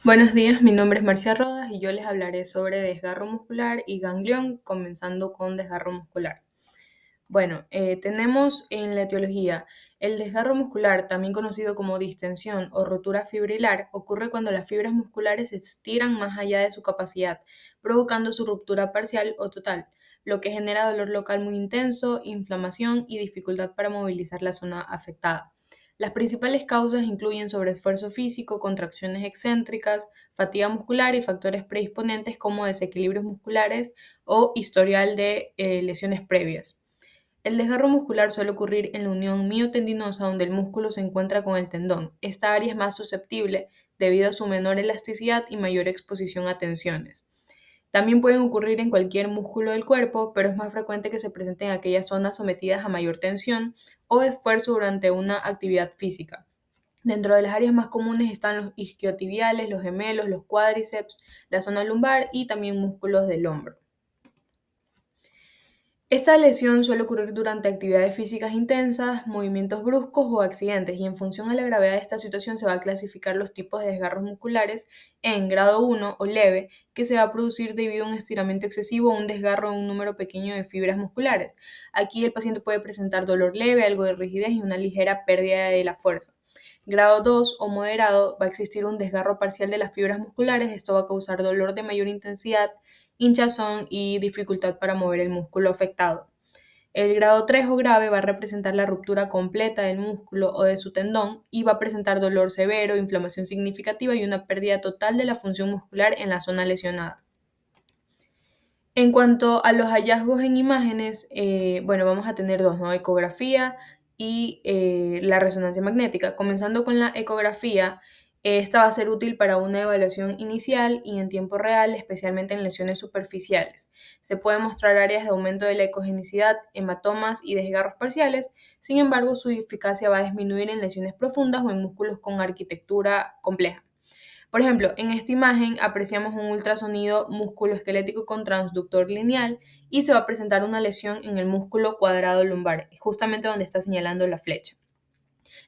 Buenos días, mi nombre es Marcia Rodas y yo les hablaré sobre desgarro muscular y ganglión, comenzando con desgarro muscular. Bueno, tenemos en la etiología el desgarro muscular, también conocido como distensión o rotura fibrilar, ocurre cuando las fibras musculares se estiran más allá de su capacidad, provocando su ruptura parcial o total, lo que genera dolor local muy intenso, inflamación y dificultad para movilizar la zona afectada. Las principales causas incluyen sobreesfuerzo físico, contracciones excéntricas, fatiga muscular y factores predisponentes como desequilibrios musculares o historial de lesiones previas. El desgarro muscular suele ocurrir en la unión miotendinosa donde el músculo se encuentra con el tendón. Esta área es más susceptible debido a su menor elasticidad y mayor exposición a tensiones. También pueden ocurrir en cualquier músculo del cuerpo, pero es más frecuente que se presenten en aquellas zonas sometidas a mayor tensión o esfuerzo durante una actividad física. Dentro de las áreas más comunes están los isquiotibiales, los gemelos, los cuádriceps, la zona lumbar y también músculos del hombro. Esta lesión suele ocurrir durante actividades físicas intensas, movimientos bruscos o accidentes, y en función a la gravedad de esta situación se va a clasificar los tipos de desgarros musculares en grado 1 o leve, que se va a producir debido a un estiramiento excesivo o un desgarro en un número pequeño de fibras musculares. Aquí el paciente puede presentar dolor leve, algo de rigidez y una ligera pérdida de la fuerza. Grado 2 o moderado va a existir un desgarro parcial de las fibras musculares, esto va a causar dolor de mayor intensidad, hinchazón y dificultad para mover el músculo afectado. El grado 3 o grave va a representar la ruptura completa del músculo o de su tendón y va a presentar dolor severo, inflamación significativa y una pérdida total de la función muscular en la zona lesionada. En cuanto a los hallazgos en imágenes, bueno, vamos a tener dos, ¿no? Ecografía y la resonancia magnética. Comenzando con la ecografía, esta va a ser útil para una evaluación inicial y en tiempo real, especialmente en lesiones superficiales. Se pueden mostrar áreas de aumento de la ecogenicidad, hematomas y desgarros parciales, sin embargo, su eficacia va a disminuir en lesiones profundas o en músculos con arquitectura compleja. Por ejemplo, en esta imagen apreciamos un ultrasonido musculoesquelético con transductor lineal y se va a presentar una lesión en el músculo cuadrado lumbar, justamente donde está señalando la flecha,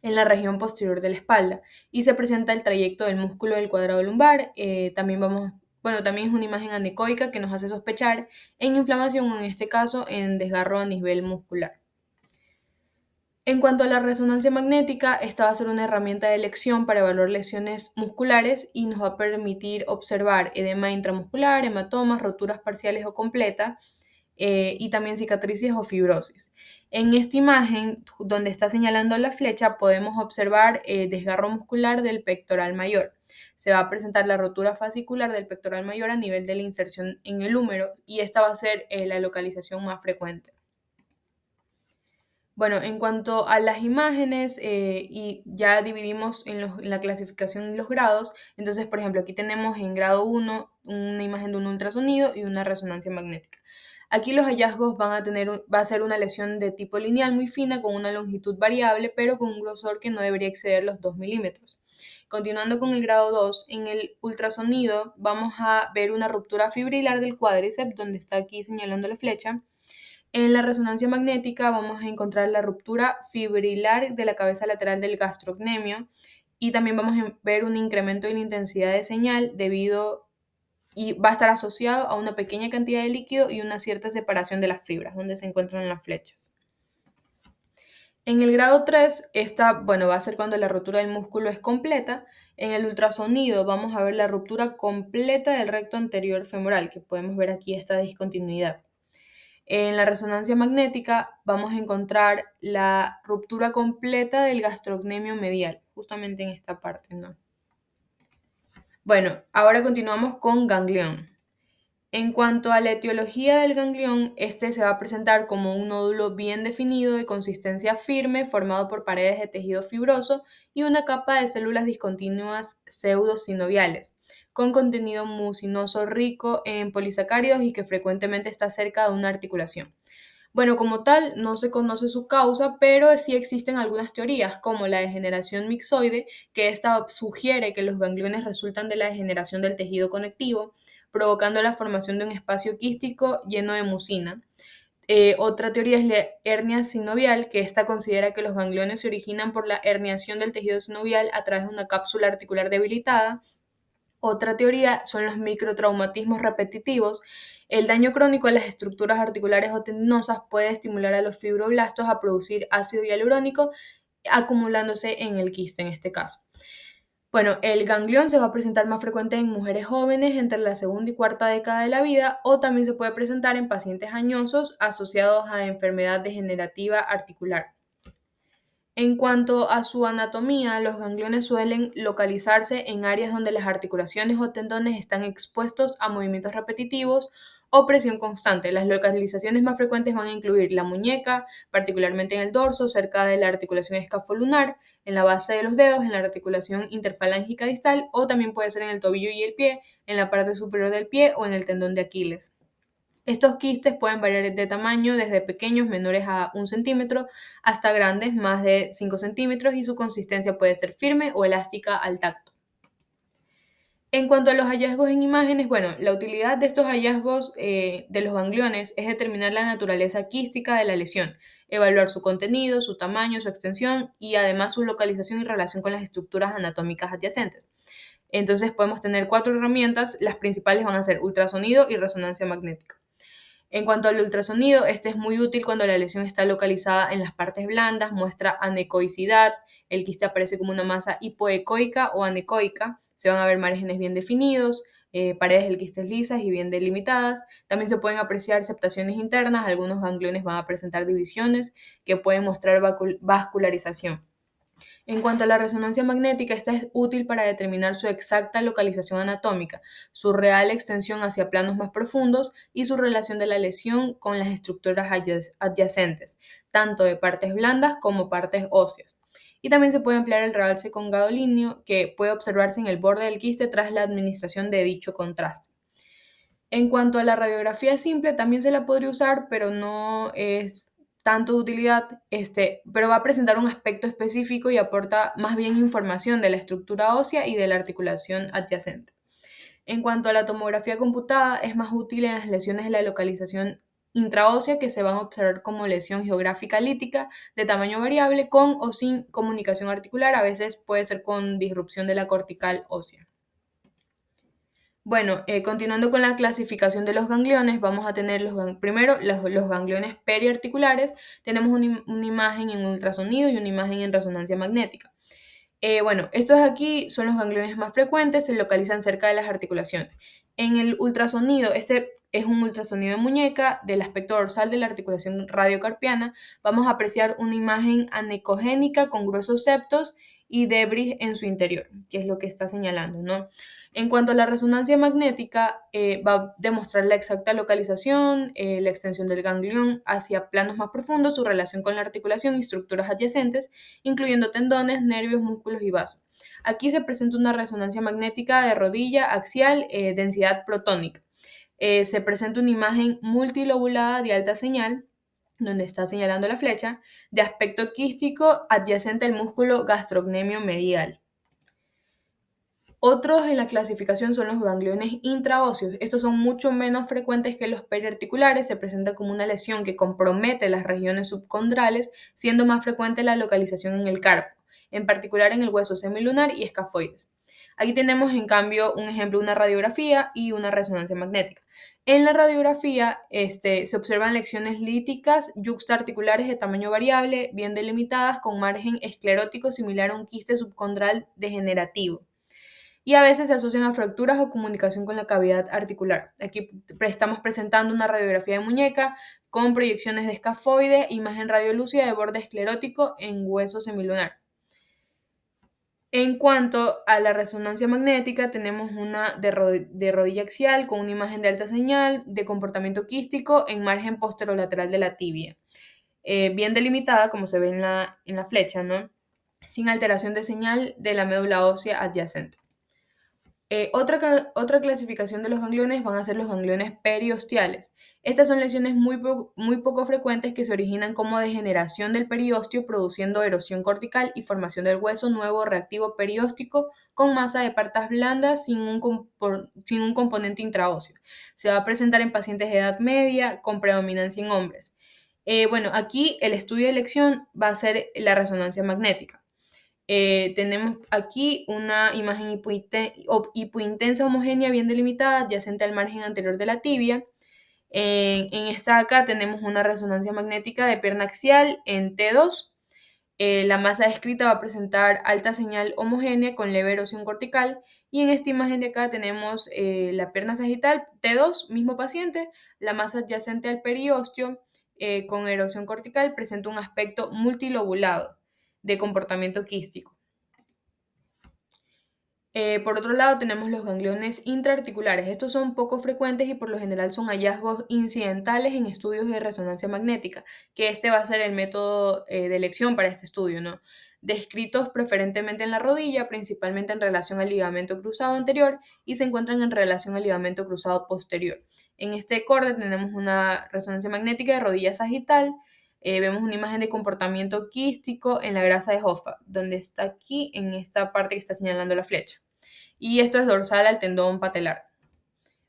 en la región posterior de la espalda, y se presenta el trayecto del músculo del cuadrado lumbar. También es una imagen anecoica que nos hace sospechar en inflamación o en este caso en desgarro a nivel muscular. En cuanto a la resonancia magnética, esta va a ser una herramienta de elección para evaluar lesiones musculares y nos va a permitir observar edema intramuscular, hematomas, roturas parciales o completas y también cicatrices o fibrosis. En esta imagen, donde está señalando la flecha, podemos observar desgarro muscular del pectoral mayor. Se va a presentar la rotura fascicular del pectoral mayor a nivel de la inserción en el húmero y esta va a ser la localización más frecuente. Bueno, en cuanto a las imágenes, y ya dividimos en la clasificación los grados, entonces, por ejemplo, aquí tenemos en grado 1 una imagen de un ultrasonido y una resonancia magnética. Aquí los hallazgos va a ser una lesión de tipo lineal muy fina con una longitud variable, pero con un grosor que no debería exceder los 2 milímetros. Continuando con el grado 2, en el ultrasonido vamos a ver una ruptura fibrilar del cuádriceps, donde está aquí señalando la flecha. En la resonancia magnética vamos a encontrar la ruptura fibrilar de la cabeza lateral del gastrocnemio y también vamos a ver un incremento en la intensidad de señal y va a estar asociado a una pequeña cantidad de líquido y una cierta separación de las fibras donde se encuentran las flechas. En el grado 3, va a ser cuando la rotura del músculo es completa. En el ultrasonido vamos a ver la ruptura completa del recto anterior femoral, que podemos ver aquí esta discontinuidad. En la resonancia magnética vamos a encontrar la ruptura completa del gastrocnemio medial, justamente en esta parte, ¿no? Bueno, ahora continuamos con ganglión. En cuanto a la etiología del ganglión, este se va a presentar como un nódulo bien definido de consistencia firme formado por paredes de tejido fibroso y una capa de células discontinuas pseudosinoviales, con contenido mucinoso rico en polisacáridos y que frecuentemente está cerca de una articulación. Bueno, como tal, no se conoce su causa, pero sí existen algunas teorías, como la degeneración mixoide, que esta sugiere que los gangliones resultan de la degeneración del tejido conectivo, provocando la formación de un espacio quístico lleno de mucina. Otra teoría es la hernia sinovial, que esta considera que los gangliones se originan por la herniación del tejido sinovial a través de una cápsula articular debilitada. Otra teoría son los microtraumatismos repetitivos. El daño crónico de las estructuras articulares o tendinosas puede estimular a los fibroblastos a producir ácido hialurónico, acumulándose en el quiste en este caso. Bueno, el ganglión se va a presentar más frecuente en mujeres jóvenes entre la segunda y cuarta década de la vida, o también se puede presentar en pacientes añosos asociados a enfermedad degenerativa articular. En cuanto a su anatomía, los gangliones suelen localizarse en áreas donde las articulaciones o tendones están expuestos a movimientos repetitivos o presión constante. Las localizaciones más frecuentes van a incluir la muñeca, particularmente en el dorso, cerca de la articulación escafolunar, en la base de los dedos, en la articulación interfalángica distal, o también puede ser en el tobillo y el pie, en la parte superior del pie o en el tendón de Aquiles. Estos quistes pueden variar de tamaño desde pequeños, menores a 1 centímetro, hasta grandes, más de 5 centímetros, y su consistencia puede ser firme o elástica al tacto. En cuanto a los hallazgos en imágenes, bueno, la utilidad de estos hallazgos de los gangliones es determinar la naturaleza quística de la lesión, evaluar su contenido, su tamaño, su extensión y además su localización y relación con las estructuras anatómicas adyacentes. Entonces podemos tener 4 herramientas, las principales van a ser ultrasonido y resonancia magnética. En cuanto al ultrasonido, este es muy útil cuando la lesión está localizada en las partes blandas, muestra anecoicidad, el quiste aparece como una masa hipoecoica o anecoica, se van a ver márgenes bien definidos, paredes del quiste lisas y bien delimitadas. También se pueden apreciar septaciones internas, algunos gangliones van a presentar divisiones que pueden mostrar vascularización. En cuanto a la resonancia magnética, esta es útil para determinar su exacta localización anatómica, su real extensión hacia planos más profundos y su relación de la lesión con las estructuras adyacentes, tanto de partes blandas como partes óseas. Y también se puede emplear el realce con gadolinio, que puede observarse en el borde del quiste tras la administración de dicho contraste. En cuanto a la radiografía simple, también se la podría usar, pero no es tanto de utilidad, pero va a presentar un aspecto específico y aporta más bien información de la estructura ósea y de la articulación adyacente. En cuanto a la tomografía computada, es más útil en las lesiones de la localización intraósea, que se van a observar como lesión geográfica lítica de tamaño variable con o sin comunicación articular, a veces puede ser con disrupción de la cortical ósea. Bueno, continuando con la clasificación de los gangliones, vamos a tener primero los gangliones periarticulares. Tenemos una imagen en ultrasonido y una imagen en resonancia magnética. Bueno, estos aquí son los gangliones más frecuentes, se localizan cerca de las articulaciones. En el ultrasonido, este es un ultrasonido de muñeca del aspecto dorsal de la articulación radiocarpiana. Vamos a apreciar una imagen anecogénica con gruesos septos y debris en su interior, que es lo que está señalando, ¿no? En cuanto a la resonancia magnética, va a demostrar la exacta localización, la extensión del ganglión hacia planos más profundos, su relación con la articulación y estructuras adyacentes, incluyendo tendones, nervios, músculos y vasos. Aquí se presenta una resonancia magnética de rodilla axial, densidad protónica. Se presenta una imagen multilobulada de alta señal, donde está señalando la flecha, de aspecto quístico adyacente al músculo gastrocnemio medial. Otros en la clasificación son los gangliones intraóseos. Estos son mucho menos frecuentes que los periarticulares, se presenta como una lesión que compromete las regiones subcondrales, siendo más frecuente la localización en el carpo, en particular en el hueso semilunar y escafoides. Aquí tenemos en cambio un ejemplo, una radiografía y una resonancia magnética. En la radiografía se observan lesiones líticas yuxtaarticulares de tamaño variable, bien delimitadas, con margen esclerótico similar a un quiste subcondral degenerativo, y a veces se asocian a fracturas o comunicación con la cavidad articular. Aquí estamos presentando una radiografía de muñeca con proyecciones de escafoide, imagen radiolúcida de borde esclerótico en hueso semilunar. En cuanto a la resonancia magnética, tenemos una de rodilla axial con una imagen de alta señal de comportamiento quístico en margen posterolateral de la tibia, bien delimitada como se ve en la flecha, ¿no? Sin alteración de señal de la médula ósea adyacente. Otra clasificación de los gangliones van a ser los gangliones periosteales. Estas son lesiones muy poco frecuentes que se originan como degeneración del periósteo, produciendo erosión cortical y formación del hueso nuevo reactivo perióstico con masa de partes blandas sin un componente intraóseo. Se va a presentar en pacientes de edad media con predominancia en hombres. Bueno, aquí el estudio de elección va a ser la resonancia magnética. Tenemos aquí una imagen hipointensa homogénea bien delimitada adyacente al margen anterior de la tibia. En esta acá tenemos una resonancia magnética de pierna axial en T2. La masa descrita va a presentar alta señal homogénea con leve erosión cortical, y en esta imagen de acá tenemos la pierna sagital T2, mismo paciente, la masa adyacente al periósteo con erosión cortical presenta un aspecto multilobulado de comportamiento quístico. Por otro lado, tenemos los gangliones intraarticulares. Estos son poco frecuentes y por lo general son hallazgos incidentales en estudios de resonancia magnética, que este va a ser el método de elección para este estudio, ¿no? Descritos preferentemente en la rodilla, principalmente en relación al ligamento cruzado anterior, y se encuentran en relación al ligamento cruzado posterior. En este corte tenemos una resonancia magnética de rodilla sagital. Vemos una imagen de comportamiento quístico en la grasa de Hoffa, donde está aquí en esta parte que está señalando la flecha. Y esto es dorsal al tendón patelar.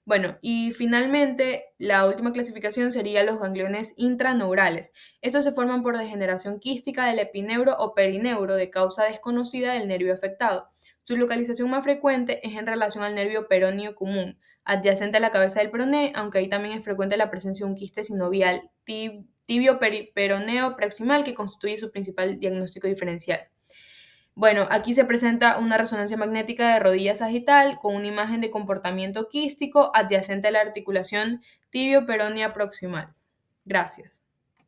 Bueno, y finalmente la última clasificación sería los gangliones intraneurales. Estos se forman por degeneración quística del epineuro o perineuro de causa desconocida del nervio afectado. Su localización más frecuente es en relación al nervio peroneo común, adyacente a la cabeza del peroné, aunque ahí también es frecuente la presencia de un quiste sinovial tibio peroneo proximal, que constituye su principal diagnóstico diferencial. Bueno, aquí se presenta una resonancia magnética de rodilla sagital con una imagen de comportamiento quístico adyacente a la articulación tibio-peronea proximal. Gracias.